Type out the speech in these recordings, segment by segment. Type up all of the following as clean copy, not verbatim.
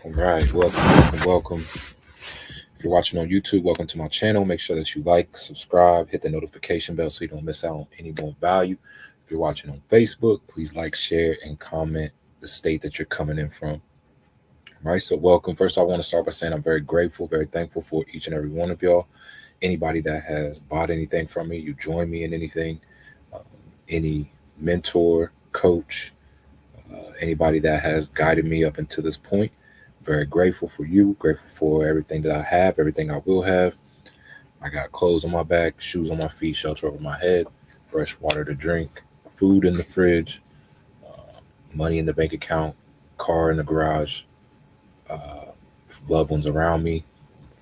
All right, welcome. If you're watching on YouTube, welcome to my channel. Make sure that you like, subscribe, hit the notification bell so you don't miss out on any more value. If you're watching on Facebook, please like, share, and comment the state that you're coming in from. All right, so welcome. First, I want to start by saying I'm very grateful, very thankful for each and every one of y'all. Anybody that has bought anything from me, you join me in anything, um, any mentor, coach, anybody that has guided me up until this point. Very grateful for you, grateful for everything that I have, everything I will have. I got clothes on my back, shoes on my feet, shelter over my head, fresh water to drink, food in the fridge, uh, money in the bank account, car in the garage, uh, loved ones around me,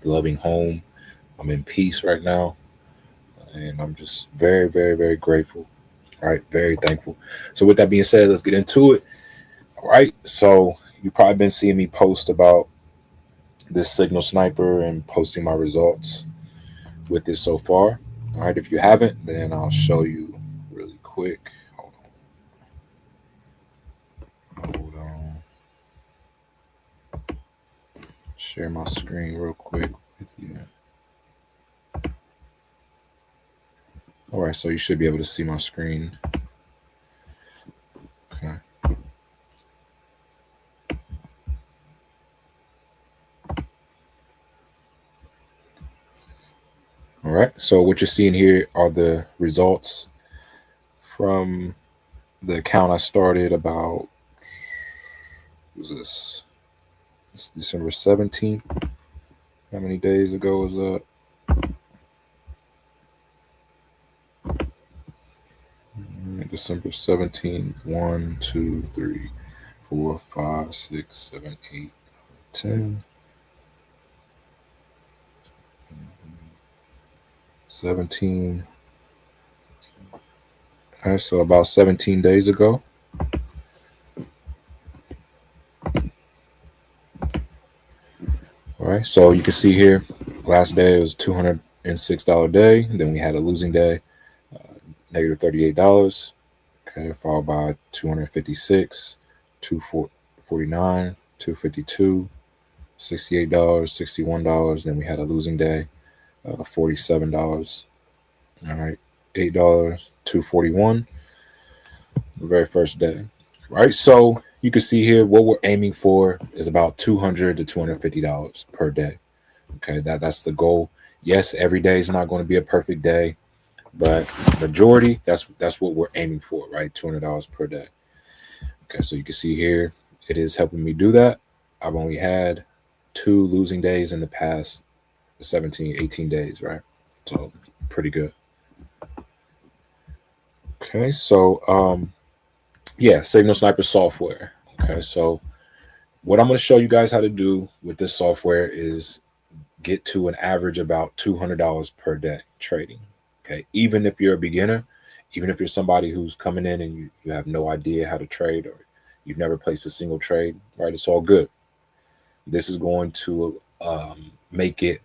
loving home. I'm in peace right now, and I'm just very, very, very grateful. All right, very thankful. So, with that being said, let's get into it. All right, so you've probably been seeing me post about this signal sniper and posting my results with it so far. All right, if you haven't, then I'll show you really quick. Hold on. Share my screen real quick with you. All right, so you should be able to see my screen. Okay. All right, so what you're seeing here are the results from the account I started about, what was this? It's December 17th. How many days ago was that? December 17th, 1, 2, 3, 4, 5, 6, 7, 8, 10, 17. All right, so about 17 days ago. All right, so you can see here, last day was $206 day. Then we had a losing day, negative $38. Okay, followed by 256, 249, 252, $68, $61. Then we had a losing day, $47. All right, $8, 241, the very first day. Right, so you can see here what we're aiming for is about $200 to $250 per day. Okay, that's the goal. Yes, every day is not going to be a perfect day, but majority that's what we're aiming for, right? $200 per day. Okay, so you can see here it is helping me do that. I've only had 2 losing days in the past 17, 18 days, right? So pretty good. Okay, so yeah, Signal Sniper software. Okay, so what I'm going to show you guys how to do with this software is get to an average about $200 per day trading. Okay, even if you're a beginner, even if you're somebody who's coming in and you have no idea how to trade or you've never placed a single trade, right? It's all good. This is going to make it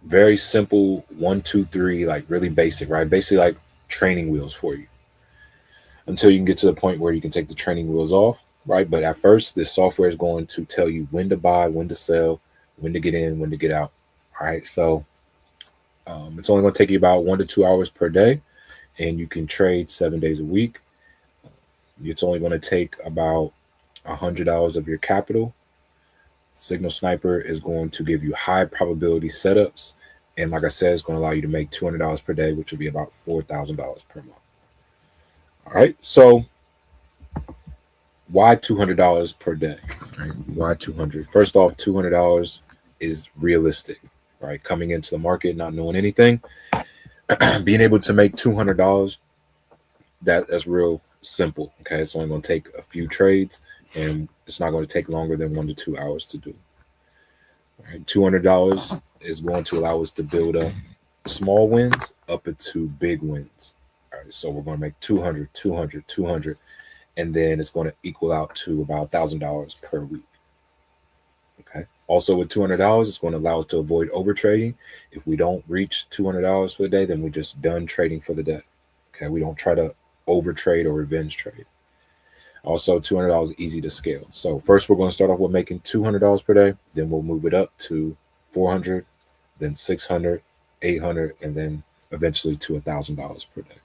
very simple, 1, 2, 3, like really basic, right? Basically, like training wheels for you until you can get to the point where you can take the training wheels off, right? But at first, this software is going to tell you when to buy, when to sell, when to get in, when to get out. All right, so it's only going to take you about 1 to 2 hours per day, and you can trade 7 days a week. It's only going to take about $100 of your capital. Signal Sniper is going to give you high probability setups, and like I said, it's going to allow you to make $200 per day, which will be about $4,000 per month. All right, so why $200 per day? Right? Why 200? First off, $200 is realistic, right? Coming into the market, not knowing anything, being able to make $200, that's real simple. Okay, it's only going to take a few trades, and it's not going to take longer than 1 to 2 hours to do. All right, $200 is going to allow us to build up small wins up into big wins. All right, so we're going to make 200, 200, 200, and then it's going to equal out to about $1,000 per week. Okay. Also, with $200, it's going to allow us to avoid overtrading. If we don't reach $200 for the day, then we're just done trading for the day. Okay. We don't try to overtrade or revenge trade. Also, $200 easy to scale. So first, we're going to start off with making $200 per day. Then we'll move it up to 400, then 600, 800, and then eventually to $1,000 per day.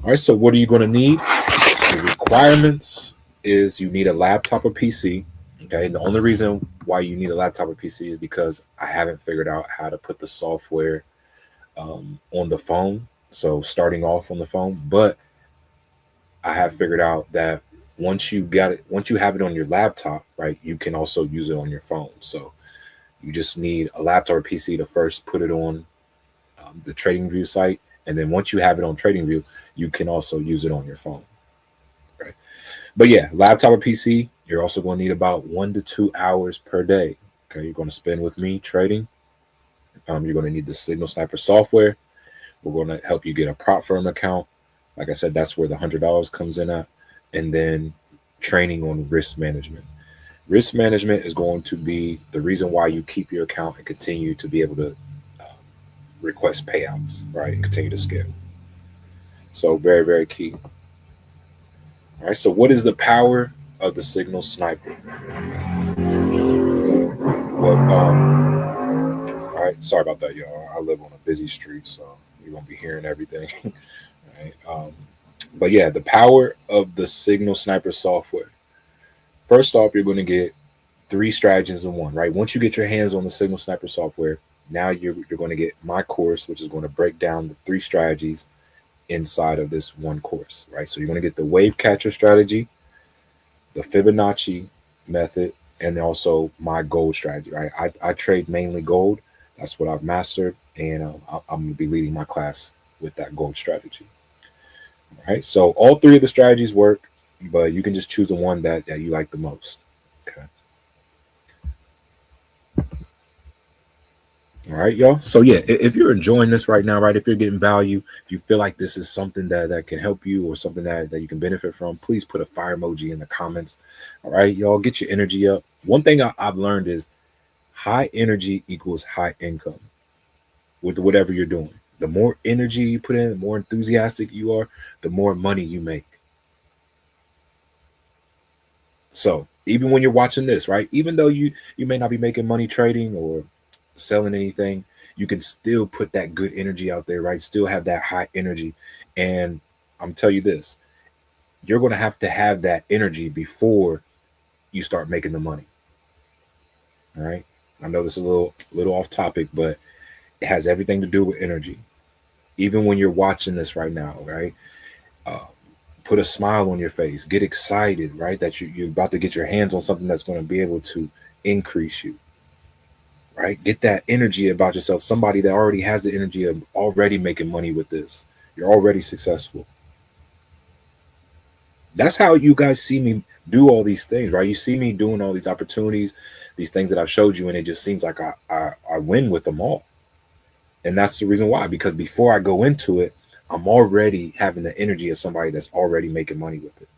All right. So what are you going to need? The requirements is you need a laptop or PC. Okay. And the only reason why you need a laptop or PC is because I haven't figured out how to put the software on the phone. So starting off on the phone, but I have figured out that once you have it on your laptop, right, you can also use it on your phone. So you just need a laptop or PC to first put it on the TradingView site, and then once you have it on TradingView, you can also use it on your phone. Right. But yeah, laptop or PC, you're also going to need about 1 to 2 hours per day. Okay, you're going to spend with me trading. You're going to need the Signal Sniper software. We're going to help you get a prop firm account. Like I said, that's where the $100 comes in at. And then training on risk management. Risk management is going to be the reason why you keep your account and continue to be able to request payouts, right, and continue to scale. So very, very key. All right. So what is the power of the Signal Sniper? Well, all right. Sorry about that, y'all. I live on a busy street, so you're gonna be hearing everything. Right. But yeah, the power of the Signal Sniper software. First off, you're going to get three strategies in one, right? Once you get your hands on the Signal Sniper software, now you're going to get my course, which is going to break down the three strategies inside of this one course, right? So you're going to get the wave catcher strategy, the Fibonacci method, and also my gold strategy, right? I trade mainly gold. That's what I've mastered, and I'm going to be leading my class with that gold strategy. All right. So all three of the strategies work, but you can just choose the one that you like the most. Okay. All right, y'all. So yeah, if you're enjoying this right now, right, if you're getting value, if you feel like this is something that can help you or something that you can benefit from, please put a fire emoji in the comments. All right, y'all, get your energy up. One thing I've learned is high energy equals high income with whatever you're doing. The more energy you put in, the more enthusiastic you are, the more money you make. So even when you're watching this, right, even though you may not be making money trading or selling anything, you can still put that good energy out there, right? Still have that high energy. And I'm tell you this, you're going to have that energy before you start making the money. All right. I know this is a little off topic, but it has everything to do with energy. Even when you're watching this right now, right? Uh, put a smile on your face, get excited, right? That you're about to get your hands on something that's going to be able to increase you, right? Get that energy about yourself. Somebody that already has the energy of already making money with this. You're already successful. That's how you guys see me do all these things, right? You see me doing all these opportunities, these things that I've showed you, and it just seems like I win with them all. And that's the reason why, because before I go into it, I'm already having the energy of somebody that's already making money with it.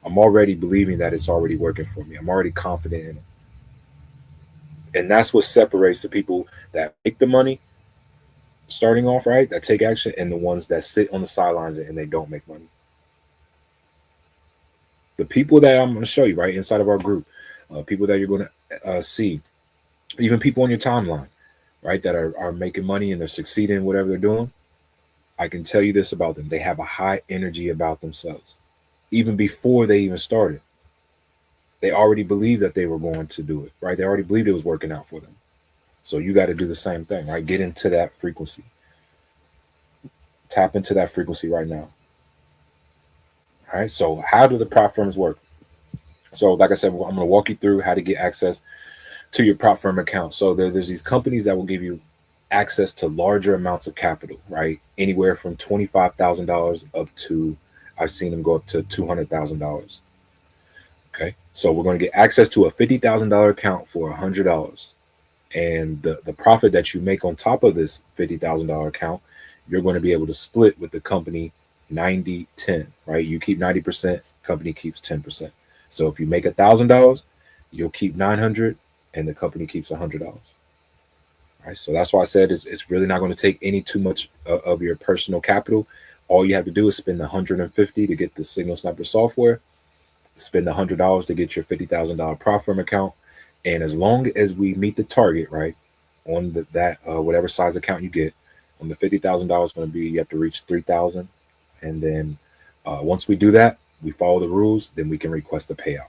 I'm already believing that it's already working for me. I'm already confident in it. And that's what separates the people that make the money starting off, right, that take action, and the ones that sit on the sidelines and they don't make money. The people that I'm going to show you, right, inside of our group, people that you're going to see, even people on your timeline, right, that are making money and they're succeeding in whatever they're doing, I can tell you this about them. They have a high energy about themselves. Even before they even started, they already believed that they were going to do it, right? They already believed it was working out for them. So you got to do the same thing, right? Get into that frequency. Tap into that frequency right now. All right. So how do the prop firms work? So like I said, I'm going to walk you through how to get access to your prop firm account. So there's these companies that will give you access to larger amounts of capital, right? Anywhere from $25,000 up to, I've seen them go up to $200,000. Okay. So we're going to get access to a $50,000 account for $100. And the profit that you make on top of this $50,000 account, you're going to be able to split with the company 90-10, right? You keep 90%, company keeps 10%. So if you make $1,000, you'll keep 900 and the company keeps $100. Right. So that's why I said it's really not going to take any too much of your personal capital. All you have to do is spend the $150 to get the Signal Sniper software, spend the $100 to get your $50,000 prop firm account, and as long as we meet the target, right, on that whatever size account you get, on the $50,000 going to be you have to reach 3,000, and then once we do that, we follow the rules, then we can request a payout.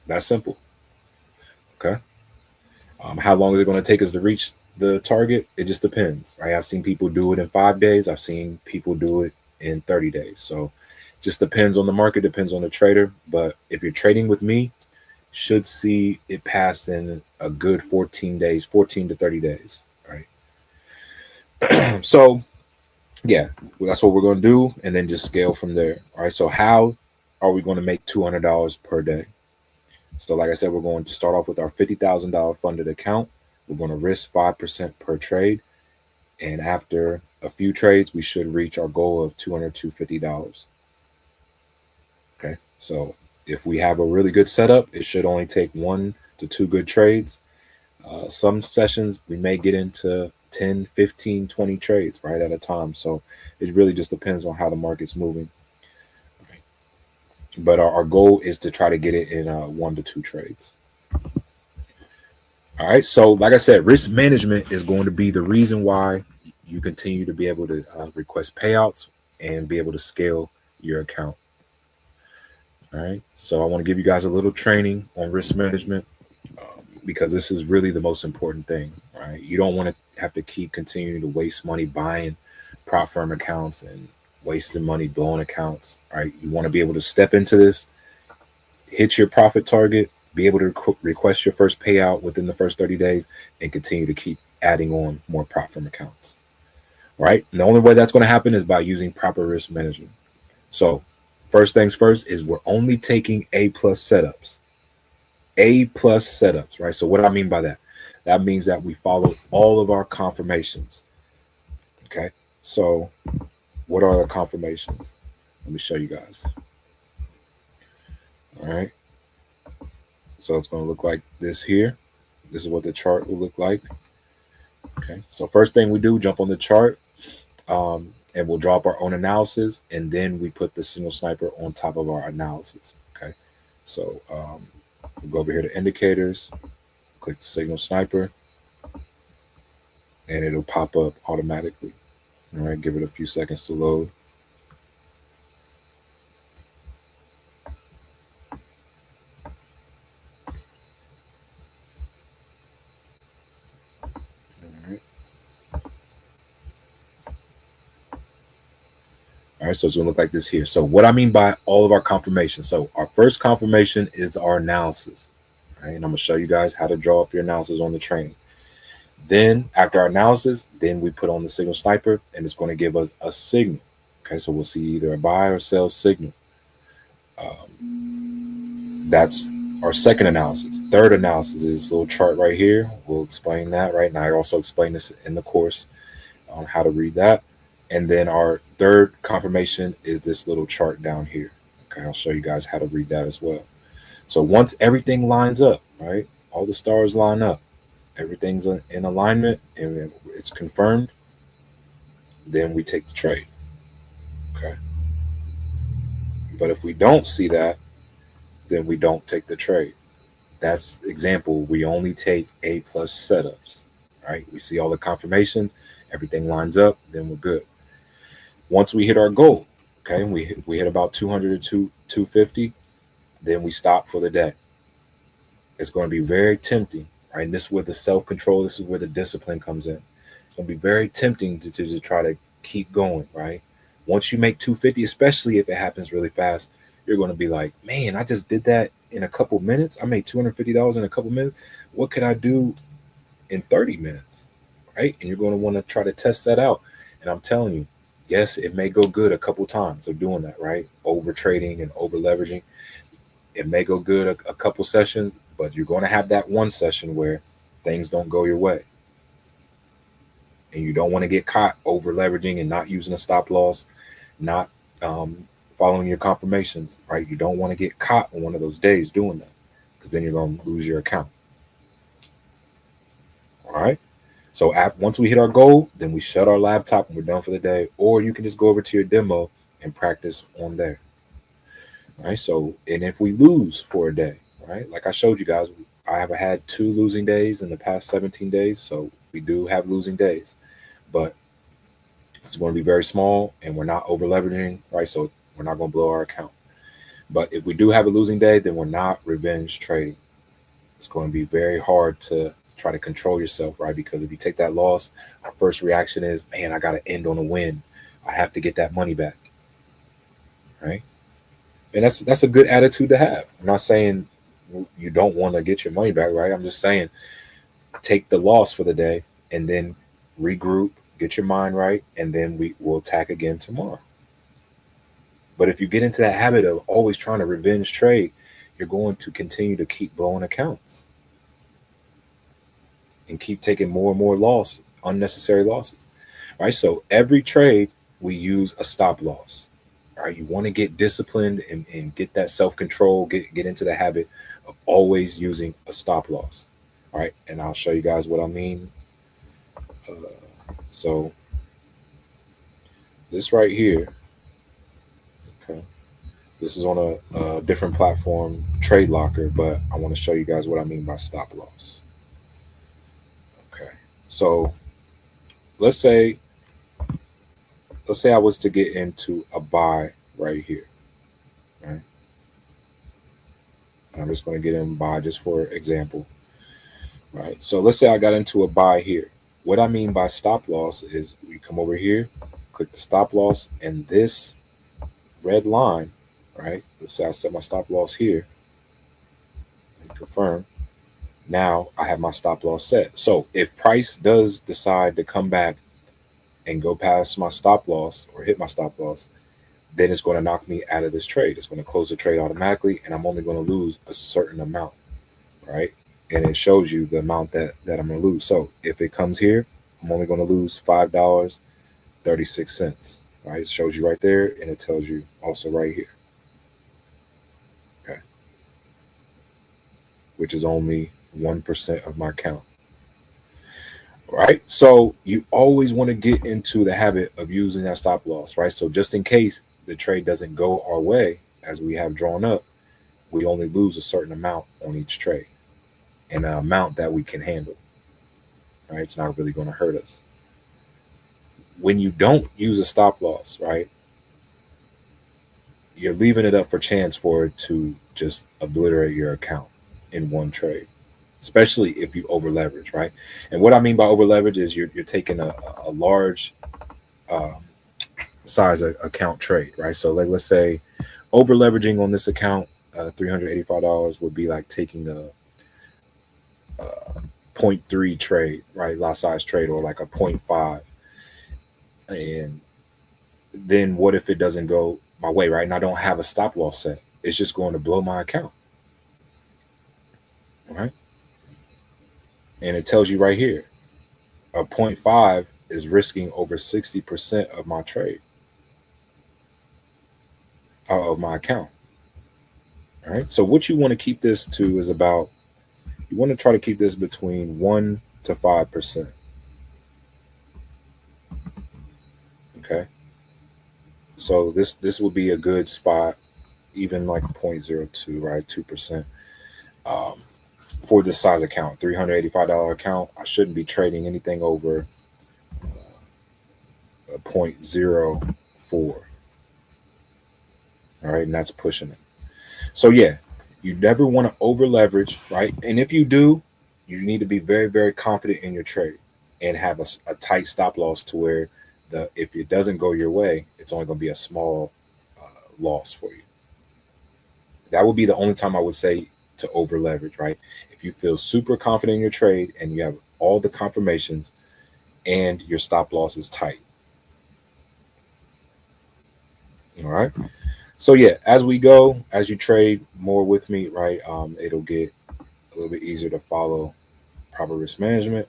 That's simple. Okay. How long is it going to take us to reach the target? It just depends, right? I've seen people do it in 5 days. I've seen people do it in 30 days. So just depends on the market, depends on the trader. But if you're trading with me, should see it pass in a good 14 days, 14 to 30 days, right? So yeah, that's what we're going to do, and then just scale from there. All right. So how are we going to make $200 per day? So like I said, we're going to start off with our $50,000 funded account. We're going to risk 5% per trade. And after a few trades, we should reach our goal of $200 to $50. Okay. So if we have a really good setup, it should only take 1 to 2 good trades. Some sessions we may get into 10, 15, 20 trades right at a time. So it really just depends on how the market's moving. Right. But our goal is to try to get it in 1 to 2 trades. All right. So like I said, risk management is going to be the reason why you continue to be able to request payouts and be able to scale your account. All right. So I want to give you guys a little training on risk management because this is really the most important thing, right? You don't want to have to keep continuing to waste money buying prop firm accounts and wasting money blowing accounts, right? You want to be able to step into this, hit your profit target, be able to request your first payout within the first 30 days, and continue to keep adding on more prop firm accounts, right? And the only way that's going to happen is by using proper risk management. So first things first is we're only taking A+ setups. A+ setups, right? So what do I mean by that? That means that we follow all of our confirmations. Okay. So what are the confirmations? Let me show you guys. All right. So it's going to look like this here. This is what the chart will look like. Okay. So first thing we do, jump on the chart, and we'll draw up our own analysis, and then we put the Signal Sniper on top of our analysis. Okay. So we'll go over here to indicators, click the Signal Sniper, and it'll pop up automatically. All right. Give it a few seconds to load. All right, so it's going to look like this here. So what I mean by all of our confirmations. So our first confirmation is our analysis. Right? And I'm going to show you guys how to draw up your analysis on the training. Then after our analysis, then we put on the Signal Sniper, and it's going to give us a signal. Okay, so we'll see either a buy or sell signal. That's our second analysis. Third analysis is this little chart right here. We'll explain that right now. I also explain this in the course on how to read that. And then our third confirmation is this little chart down here. Okay, I'll show you guys how to read that as well. So once everything lines up, right, all the stars line up, everything's in alignment, and it's confirmed, then we take the trade. Okay. But if we don't see that, then we don't take the trade. That's example. We only take A+ setups, right? We see all the confirmations, everything lines up, then we're good. Once we hit our goal, okay, we hit about 200 to 250, then we stop for the day. It's going to be very tempting, right? And this is where the self-control, this is where the discipline comes in. It's going to be very tempting to try to keep going, right? Once you make 250, especially if it happens really fast, you're going to be like, man, I just did that in a couple minutes. I made $250 in a couple minutes. What could I do in 30 minutes, right? And you're going to want to try to test that out. And I'm telling you, yes, it may go good a couple times of doing that, right? Over trading and over leveraging. It may go good a couple sessions, but you're going to have that one session where things don't go your way. And you don't want to get caught over leveraging and not using a stop loss, not following your confirmations, right? You don't want to get caught on one of those days doing that, because then you're going to lose your account. All right. So once we hit our goal, then we shut our laptop and we're done for the day. Or you can just go over to your demo and practice on there. Right. So, and if we lose for a day, right, like I showed you guys, I have had 2 losing days in the past 17 days. So we do have losing days, but it's going to be very small and we're not over leveraging, right? So we're not going to blow our account. But if we do have a losing day, then we're not revenge trading. It's going to be very hard to try to control yourself, right? Because if you take that loss, our first reaction is, man, I got to end on a win. I have to get that money back, right? And that's a good attitude to have. I'm not saying you don't want to get your money back, right? I'm just saying take the loss for the day and then regroup, get your mind right, and then we will attack again tomorrow. But if you get into that habit of always trying to revenge trade, you're going to continue to keep blowing accounts and keep taking more and more unnecessary losses, right? So every trade we use a stop loss, right? You want to get disciplined and get that self-control, get into the habit of always using a stop loss, right? And I'll show you guys what I mean. So this right here, okay, this is on a different platform, Trade Locker, but I want to show you guys what I mean by stop loss. Okay, so let's say I was to get into a buy right here, right? And I'm just going to get in buy just for example, right? So let's say I got into a buy here. What I mean by stop loss is we come over here, click the stop loss, and this red line, right? Let's say I set my stop loss here, confirm. Now I have my stop loss set. So if price does decide to come back and go past my stop loss or hit my stop loss, then it's going to knock me out of this trade. It's going to close the trade automatically, and I'm only going to lose a certain amount, right? And it shows you the amount that I'm going to lose. So if it comes here, I'm only going to lose $5.36, right? It shows you right there, and it tells you also right here, okay, which is only 1% of my count. Right. So you always want to get into the habit of using that stop loss, right? So just in case the trade doesn't go our way as we have drawn up, we only lose a certain amount on each trade and an amount that we can handle. Right. It's not really going to hurt us. When you don't use a stop loss, right, you're leaving it up for chance for it to just obliterate your account in one trade, especially if you over leverage, right? And what I mean by over leverage is you're taking a large size account trade, right? So like let's say over leveraging on this account, $385 would be like taking a 0.3 trade, right? Lot size trade, or like a 0.5. And then what if it doesn't go my way, right? And I don't have a stop loss set. It's just going to blow my account, right? And it tells you right here, a 0.5 is risking over 60% of my trade, of my account. All right. So what you want to keep this to is about, you want to try to keep this between 1 to 5%. Okay. So this will be a good spot, even like 0.02, right? 2%. For this size account, $385 account, I shouldn't be trading anything over a 0.04. All right, and that's pushing it. So yeah, you never want to over leverage, right? And if you do, you need to be very, very confident in your trade and have a tight stop loss to where if it doesn't go your way, it's only going to be a small loss for you. That would be the only time I would say to over leverage, right? If you feel super confident in your trade and you have all the confirmations and your stop loss is tight. All right. So yeah, as we go, as you trade more with me, right, it'll get a little bit easier to follow proper risk management.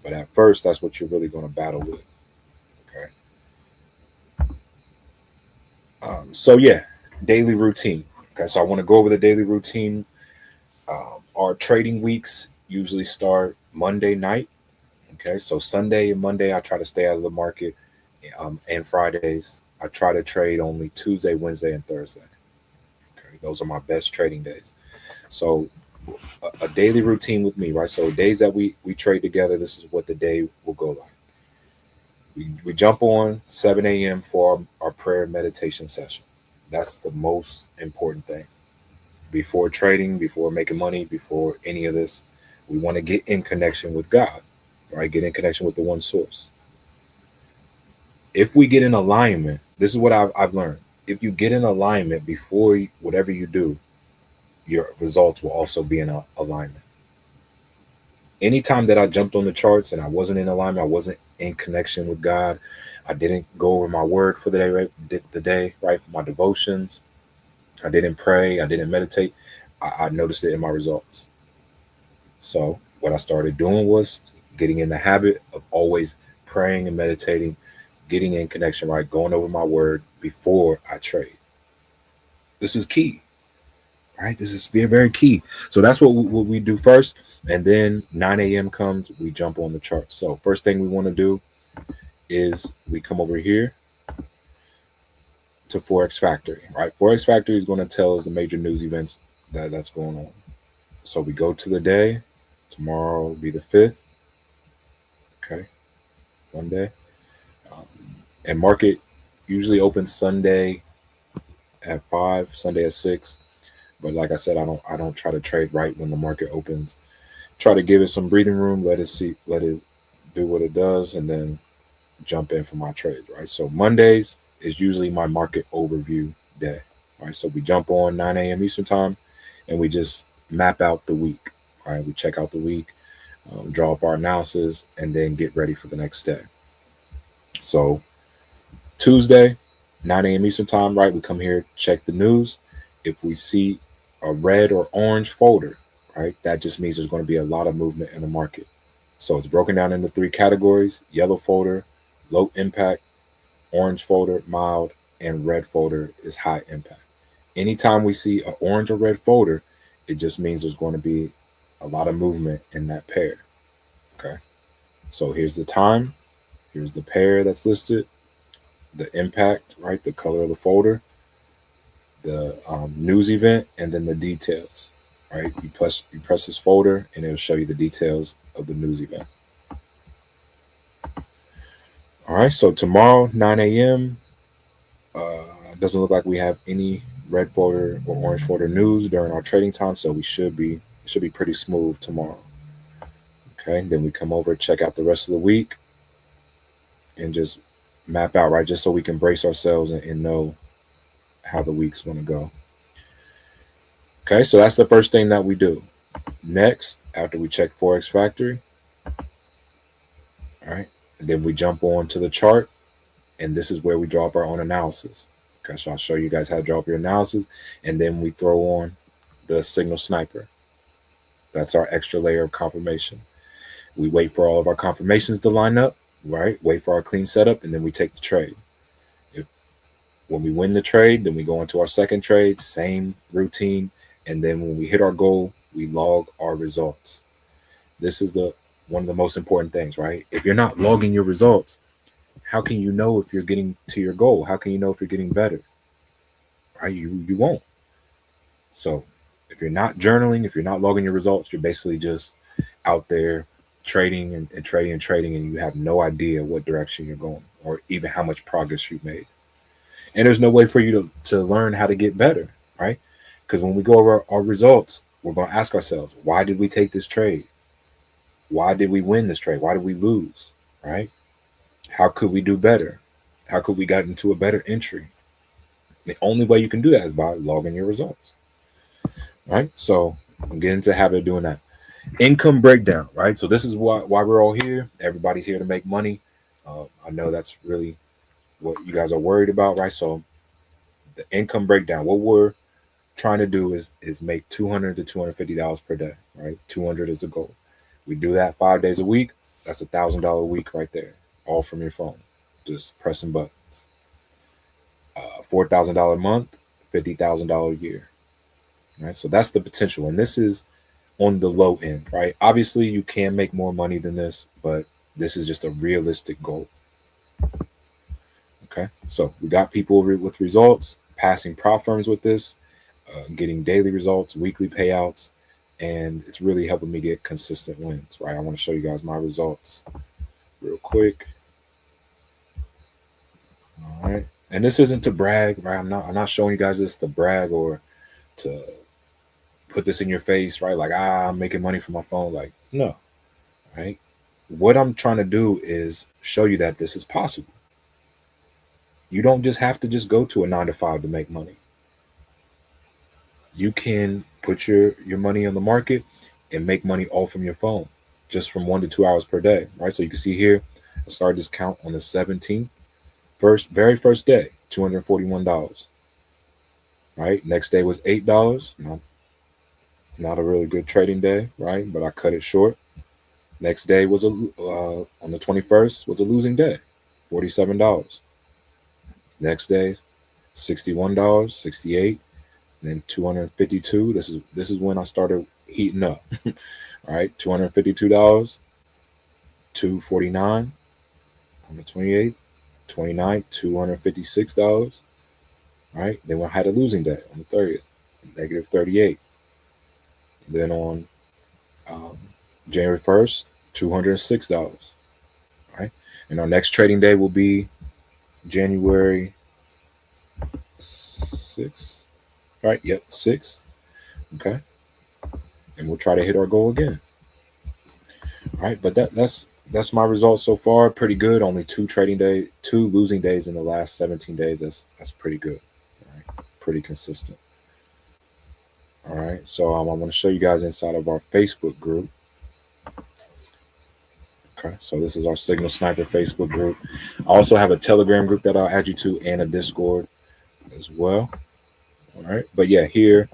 But at first, that's what you're really going to battle with. Okay. So yeah, daily routine. Okay, so I want to go over the daily routine. Our trading weeks usually start Monday night. Okay, so Sunday and Monday I try to stay out of the market, and Fridays I try to trade only Tuesday, Wednesday, and Thursday. Okay, those are my best trading days. So a daily routine with me, right? So days that we trade together, this is what the day will go like. We jump on 7 a.m. for our prayer and meditation session. That's the most important thing. Before trading, before making money, before any of this, we want to get in connection with God, right? Get in connection with the one source. If we get in alignment, this is what I've learned. If you get in alignment before whatever you do, your results will also be in alignment. Anytime that I jumped on the charts and I wasn't in alignment, I wasn't in connection with God, I didn't go over my word for the day, right? The day, right? For my devotions, I didn't pray, I didn't meditate. I noticed it in my results. So what I started doing was getting in the habit of always praying and meditating, getting in connection, right? Going over my word before I trade. This is key, right? This is very, very key. So that's what we do first. And then 9 a.m. comes, we jump on the chart. So first thing we want to do is we come over here to Forex Factory, right? Forex Factory is going to tell us the major news events that's going on. So we go to the day. Tomorrow will be the 5th. Okay, Monday. Um, and market usually opens Sunday at 5, Sunday at 6. But like I said, I don't try to trade right when the market opens. Try to give it some breathing room, let it do what it does, and then jump in for my trade, right? So Mondays is usually my market overview day, right? So we jump on 9 a.m. Eastern time, and we just map out the week, right? We check out the week, draw up our analysis, and then get ready for the next day. So Tuesday, 9 a.m. Eastern time, right? We come here, check the news. If we see a red or orange folder, right, that just means there's going to be a lot of movement in the market. So it's broken down into 3 categories: yellow folder, low impact; orange folder, mild; and red folder is high impact. Anytime we see an orange or red folder, it just means there's going to be a lot of movement in that pair. Okay. So here's the time, here's the pair that's listed, the impact, right? The color of the folder, the news event, and then the details, right? You press this folder, and it'll show you the details of the news event. All right. So tomorrow, 9 a.m. Doesn't look like we have any red folder or orange folder news during our trading time, so we should be pretty smooth tomorrow. Okay. And then we come over, check out the rest of the week, and just map out, right? Just so we can brace ourselves and know how the week's going to go. Okay, so that's the first thing that we do. Next, after we check Forex Factory, all right, and then we jump on to the chart, and this is where we draw up our own analysis. Okay, so I'll show you guys how to draw up your analysis, and then we throw on the signal sniper. That's our extra layer of confirmation. We wait for all of our confirmations to line up, right? Wait for our clean setup, and then we take the trade. When we win the trade, then we go into our second trade, same routine. And then when we hit our goal, we log our results. This is one of the most important things, right? If you're not logging your results, how can you know if you're getting to your goal? How can you know if you're getting better? Right? You won't. So if you're not journaling, if you're not logging your results, you're basically just out there trading and trading and trading, and you have no idea what direction you're going or even how much progress you've made. And there's no way for you to learn how to get better, right? Because when we go over our results, we're going to ask ourselves, why did we take this trade? Why did we win this trade? Why did we lose, right? How could we do better? How could we get into a better entry? The only way you can do that is by logging your results, right? So I'm getting into the habit of doing that. Income breakdown, right? So this is why we're all here. Everybody's here to make money. I know that's really what you guys are worried about, right? So the income breakdown, what we're trying to do is make $200 to $250 per day, right? 200 is the goal. We do that 5 days a week. That's $1,000 a week right there, all from your phone, just pressing buttons. $4,000 a month, $50,000 a year, right? So that's the potential, and this is on the low end, right? Obviously, you can make more money than this, but This is just a realistic goal. Okay, so we got people with results, passing prop firms with this, getting daily results, weekly payouts, and it's really helping me get consistent wins, right? I want to show you guys my results real quick. All right, and this isn't to brag, right? I'm not showing you guys this to brag or to put this in your face, right? Like, I'm making money from my phone. Like, no, right? What I'm trying to do is show you that this is possible. You don't just have to just go to a 9 to 5 to make money. You can put your money on the market and make money all from your phone, just from 1 to 2 hours per day, right? So you can see here, I started this count on the 17th, very first day, $241, right? Next day was $8. Not a really good trading day, right? But I cut it short. Next day was on the 21st was a losing day, $47. Next day, $61, 68, and then 252. This is when I started heating up. All right, $252, 249 on the 28th, 29th, $256. Right, then I had a losing day on the 30th, negative 38. Then on um, January 1st, $206. Right, and our next trading day will be January 6th. Right, yep, 6th. Okay, and we'll try to hit our goal again. All right, but that's my results so far. Pretty good. Only 2 losing days in the last 17 days. That's pretty good. All right, pretty consistent. All right, so I want to show you guys inside of our Facebook group. Okay, so this is our Signal Sniper Facebook group. I also have a Telegram group that I'll add you to and a Discord as well. All right, but yeah, here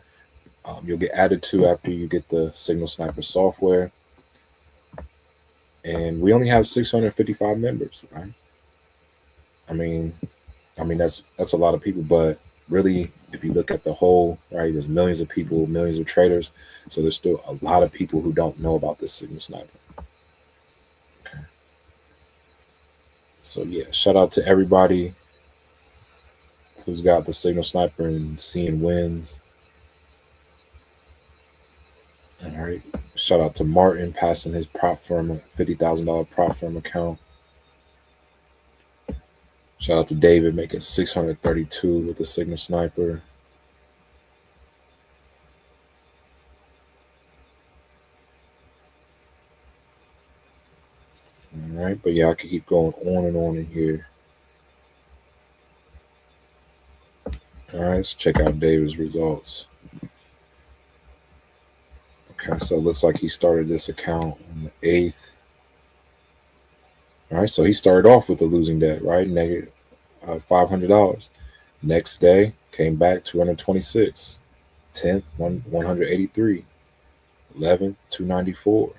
you'll get added to after you get the Signal Sniper software. And we only have 655 members, right? I mean that's a lot of people, but really, if you look at the whole, right, there's millions of people, millions of traders, so there's still a lot of people who don't know about this Signal Sniper. Okay. So yeah, shout out to everybody who's got the Signal Sniper and seeing wins. All right. Shout out to Martin passing his prop firm, $50,000 prop firm account. Shout out to David making 632 with the Signal Sniper. All right, but yeah, I can keep going on and on in here. All right, let's check out David's results. Okay, so it looks like he started this account on the 8th. All right, so he started off with a losing day, right? Negative $500. Next day, came back 226. 10th, 183. 11th, 294.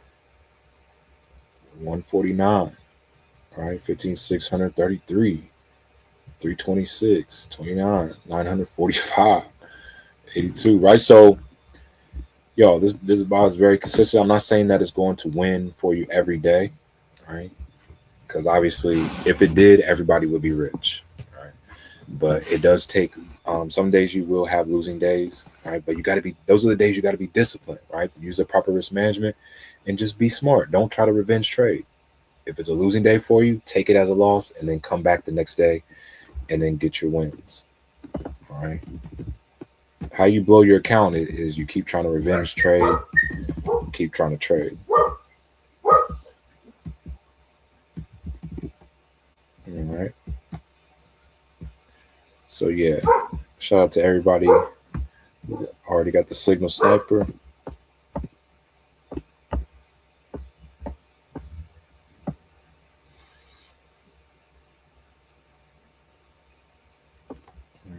149. All right, 15, 633. 326, 29, 945, 82, right? So, yo, this bot is very consistent. I'm not saying that it's going to win for you every day, right? Because obviously, if it did, everybody would be rich, right? But it does take. Some days you will have losing days, right? But you got to be. Those are the days you got to be disciplined, right? Use the proper risk management and just be smart. Don't try to revenge trade. If it's a losing day for you, take it as a loss and then come back the next day and then get your wins. All right. How you blow your account is you keep trying to revenge trade, keep trying to trade. All right. So yeah, shout out to everybody. Already got the Signal Sniper.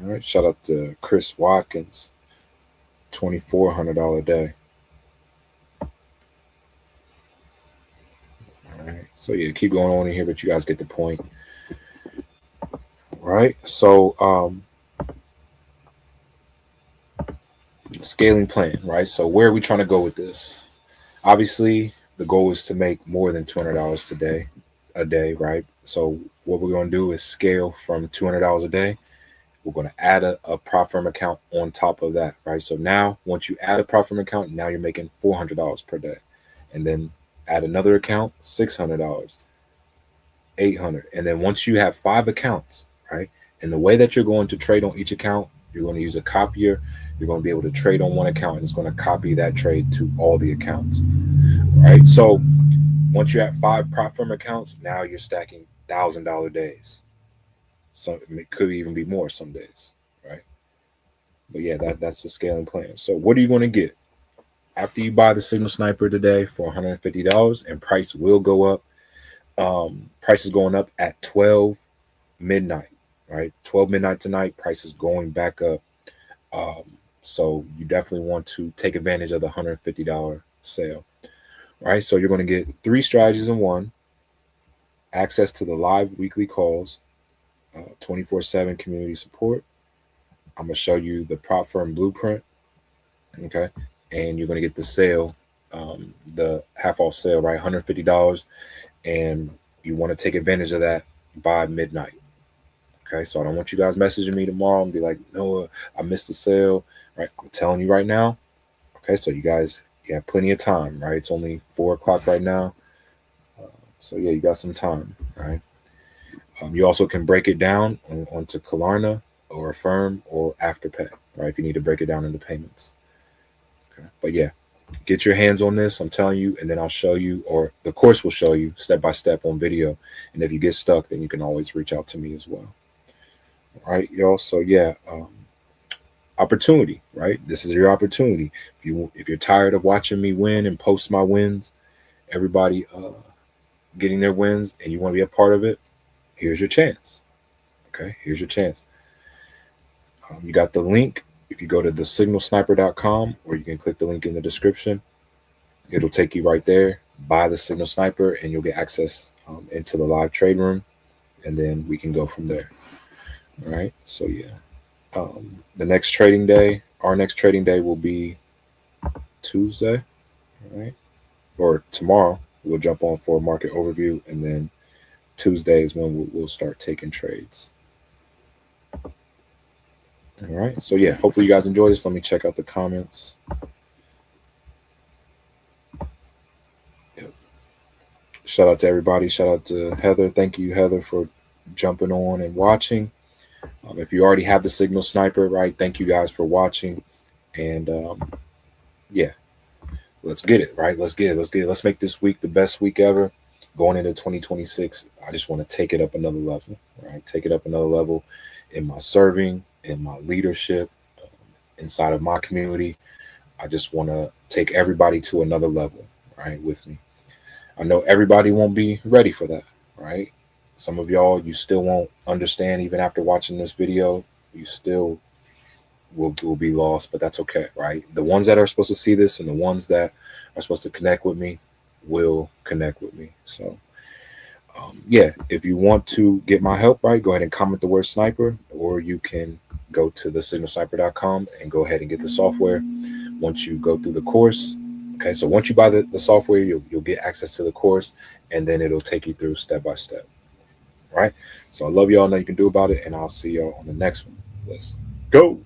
All right. Shout out to Chris Watkins. $2,400 day. All right. So yeah, keep going on in here, but you guys get the point. All right. So scaling plan, right? So where are we trying to go with this? Obviously, the goal is to make more than $200 today. a day, right? So what we're going to do is scale from $200 a day. We're going to add a prop firm account on top of that, right? So now once you add a prop firm account, now you're making $400 per day. And then add another account, $600, 800. And then once you have 5 accounts, right? And the way that you're going to trade on each account, you're going to use a copier. You're going to be able to trade on one account and it's going to copy that trade to all the accounts, right? So once you have 5 prop firm accounts, now you're stacking $1,000 days. Some it could even be more some days, right? But yeah, that's the scaling plan. So what are you going to get after you buy the Signal Sniper today for $150? And price will go up. Price is going up at 12 midnight, right? 12 midnight tonight. Price is going back up. So you definitely want to take advantage of the $150 sale, right? So you're going to get 3 strategies in one, access to the live weekly calls, 24/7 community support. I'm going to show you the prop firm blueprint, okay? And you're going to get the sale, the half off sale, right? $150. And you want to take advantage of that by midnight, okay? So I don't want you guys messaging me tomorrow and be like, Noah, I missed the sale, right? I'm telling you right now, okay? So you guys, you have plenty of time, right? It's only 4 o'clock right now. So yeah, you got some time, right? You also can break it down onto Klarna or Affirm or Afterpay, right? If you need to break it down into payments. Okay. But yeah, get your hands on this. I'm telling you, and then I'll show you, or the course will show you step by step on video. And if you get stuck, then you can always reach out to me as well. All right, y'all. So yeah, opportunity, right? This is your opportunity. If you're tired of watching me win and post my wins, everybody getting their wins, and you want to be a part of it, here's your chance. Okay, here's your chance. You got the link. If you go to thesignalsniper.com, or you can click the link in the description, it'll take you right there. Buy the Signal Sniper, and you'll get access into the live trade room, and then we can go from there. All right. So yeah, the next trading day, our next trading day will be Tuesday, all right, or tomorrow. We'll jump on for a market overview, and then Tuesday is when we'll start taking trades. All right. So yeah, hopefully you guys enjoyed this. Let me check out the comments. Yep. Shout out to everybody. Shout out to Heather. Thank you, Heather, for jumping on and watching. If you already have the Signal Sniper, right, thank you guys for watching. And yeah, let's get it, right? Let's get it. Let's get it. Let's make this week the best week ever. Going into 2026, I just want to take it up another level, right? Take it up another level in my serving, in my leadership, inside of my community. I just want to take everybody to another level, right, with me. I know everybody won't be ready for that, right? Some of y'all, you still won't understand even after watching this video. You still will be lost, but that's okay, right? The ones that are supposed to see this and the ones that are supposed to connect with me will connect with me. So yeah, if you want to get my help, right, go ahead and comment the word sniper, or you can go to thesignalsniper.com and go ahead and get the software once you go through the course. Okay, so once you buy the software, you'll get access to the course, and then it'll take you through step by step. All right, so I love y'all. Know you can do about it, and I'll see y'all on the next one. Let's go.